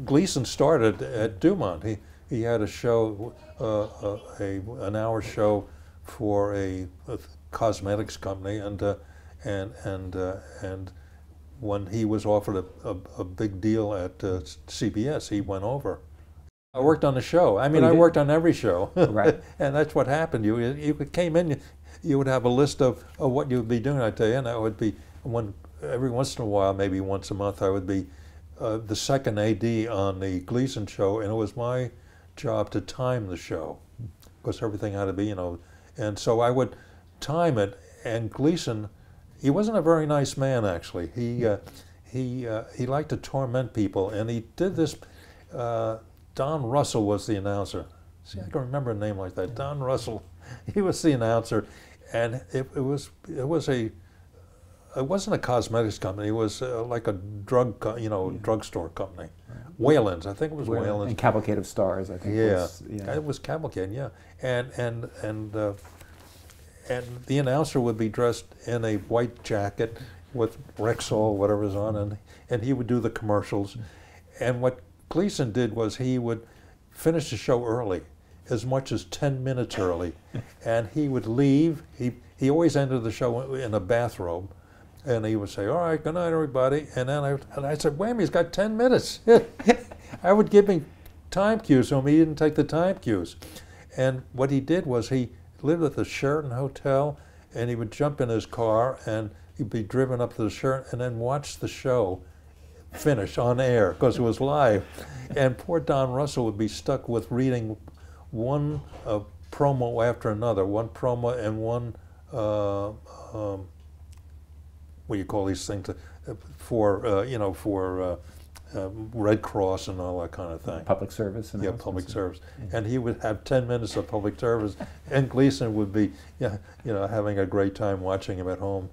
Gleason started at Dumont. He had a show, an hour show for a cosmetics company, and when he was offered a big deal at CBS, he went over. I worked on the show. I mean, I worked on every show, Right. and that's what happened. You came in, you would have a list of what you would be doing. I tell you, and that would be every once in a while, maybe once a month, I would be the second AD on the Gleason show, and it was my job to time the show because everything had to be, and so I would time it. And Gleason, he wasn't a very nice man actually. He liked to torment people, and he did this. Don Russell was the announcer. See, I can remember a name like that. Don Russell, he was the announcer, and it wasn't a cosmetics company. It was like a drugstore company. Wayland's, I think it was Wayland's. And Cavalcade of Stars, I think. Yeah, it was Cavalcade. Yeah, and the announcer would be dressed in a white jacket with Rexall, whatever's on, and he would do the commercials. And what Gleason did was he would finish the show early, as much as 10 minutes early, and he would leave. He always ended the show in a bathrobe, and he would say, "All right, good night, everybody." And then I said, "Wham, he's got 10 minutes." I would give him time cues to him. He didn't take the time cues. And what he did was he lived at the Sheraton Hotel, and he would jump in his car, and he'd be driven up to the Sheraton, and then watch the show finish on air because it was live. And poor Don Russell would be stuck with reading one promo after another, one promo and one what do you call these things for Red Cross and all that kind of thing. Public service. Yeah, public service. And he would have 10 minutes of public service, and Gleason would be having a great time watching him at home.